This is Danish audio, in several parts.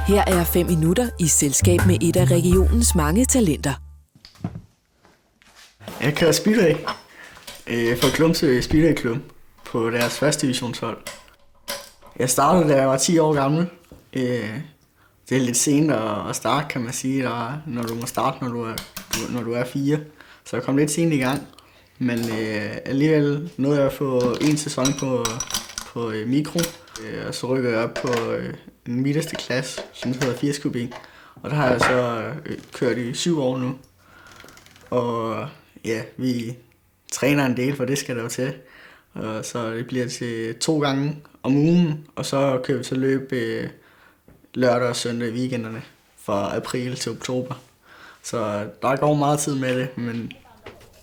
Her er 5 minutter i selskab med et af regionens mange talenter. Jeg kører speedway for Glumsø Speedway Klub på deres første divisionshold. Jeg startede, da jeg var 10 år gammel. Det er lidt sent at starte, kan man sige, når du må starte, når du er 4. Så jeg kom lidt sent i gang. Men alligevel nåede jeg at få en sæson på mikro. Og så rykker jeg op på den midterste klasse, som hedder 80 kubik. Og der har jeg så kørt i 7 år nu. Og ja, vi træner en del, for det skal der jo til. Og så det bliver til 2 gange om ugen, og så kører vi til løb lørdag og søndag i weekenderne fra april til oktober. Så der går meget tid med det, men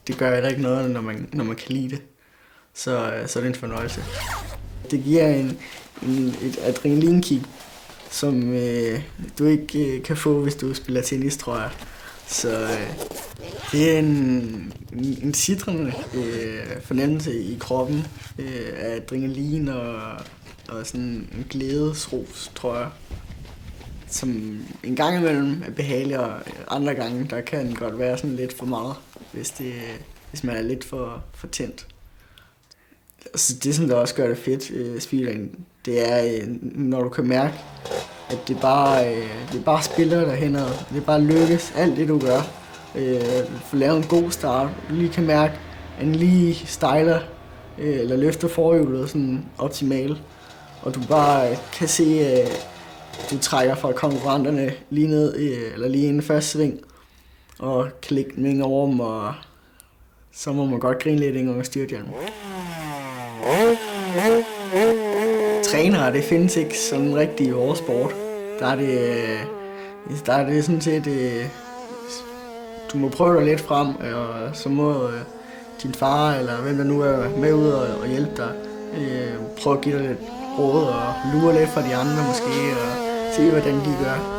det gør da ikke noget, når man kan lide det. Så er det en fornøjelse. Det giver et adrenalinkick, som du ikke kan få, hvis du spiller tennis, tror jeg. Så det er en sitrende fornemmelse i kroppen af adrenalin og sådan en glædesrus, tror jeg. Som en gang imellem er behagelig, og andre gange der kan den godt være sådan lidt for meget, hvis man er lidt for tændt. Altså det, som der også gør det fedt, speedway, det er, når du kan mærke, at det er bare spiller derhen, og det er bare lykkes, alt det du gør. For at lave en god start, du lige kan mærke, at den lige stejler, eller løfter forhjulet sådan optimalt, og du bare kan se, at du trækker fra konkurrenterne lige ned, eller lige inden første sving, og kan lægge den ind over dem, og så må man godt grine lidt en gang og styrthjelmen. Trænere, det findes ikke sådan rigtig i vores sport. Der er det sådan set, du må prøve dig lidt frem, og så må din far, eller hvem der nu er med ud og hjælpe dig, prøve at give dig lidt råd, og lure lidt fra de andre måske, og se hvordan de gør.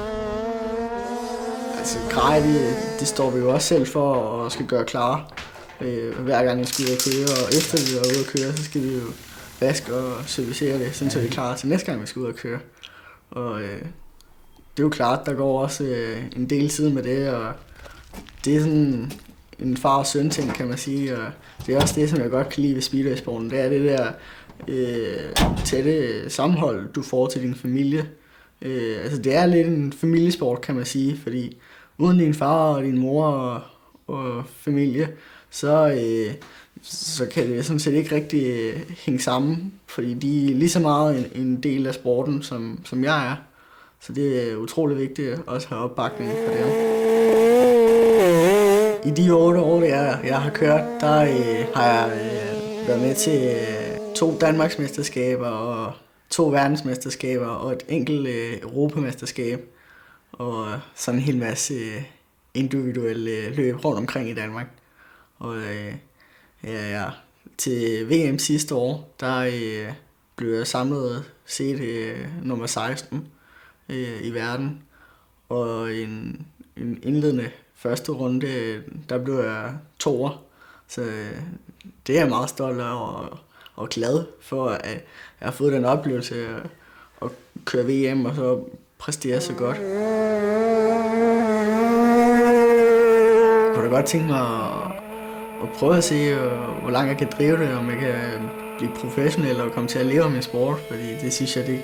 Altså grej, det står vi jo også selv for, og skal gøre klar. Hver gang vi skal ud og køre, og efter vi er ude at køre, så skal vi jo vaske og servicere det, så vi er klar til næste gang vi skal ud og køre. Og det er jo klart, der går også en del tid med det, og det er sådan en far og søn ting, kan man sige, og det er også det, som jeg godt kan lide ved speedway-sporten. Det er det der tætte sammenhold, du får til din familie. Altså det er lidt en familiesport, kan man sige, fordi uden din far og din mor og familie, så kan det sådan set ikke rigtig hænge sammen, fordi de er lige så meget en del af sporten, som jeg er. Så det er utrolig vigtigt at også have opbakning for det. I de 8 år, jeg har kørt, der har jeg været med til 2 Danmarksmesterskaber og 2 verdensmesterskaber og et enkelt europamesterskab og sådan en hel masse individuelle løb rundt omkring i Danmark. Og til VM sidste år, der blev jeg samlet set nummer 16 i verden. Og en indledende første runde, der blev jeg 2'er. Så det er jeg meget stolt af og glad for, at jeg har fået den oplevelse at køre VM og så præstere så godt. Jeg kunne da godt tænke mig at prøve at se, hvor langt jeg kan drive det, om jeg kan blive professionel og komme til at leve af min sport, fordi det synes jeg,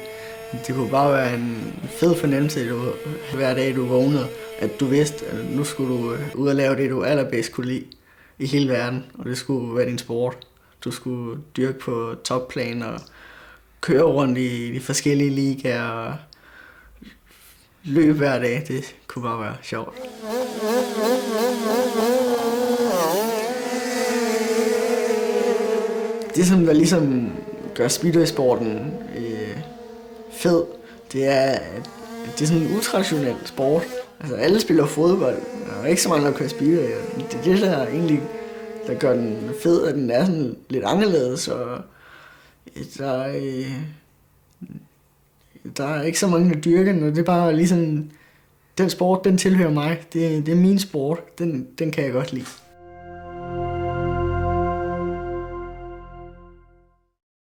det kunne bare være en fed fornemmelse, hver dag du vågnede, at du vidste, at nu skulle du ud og lave det, du allerbedst kunne lide i hele verden, og det skulle være din sport. Du skulle dyrke på topplan og køre rundt i de forskellige ligaer og løbe hver dag. Det kunne bare være sjovt. Det, som der ligesom gør speedway-sporten fed, det er, at det er sådan en utraditionel sport. Altså alle spiller fodbold, og ikke så mange, der kører speedway. Det er det, der egentlig der gør den fed, at den er sådan lidt anderledes, og der er ikke så mange, der dyrker den, og det er bare ligesom, den sport, den tilhører mig. Det er min sport, den kan jeg godt lide.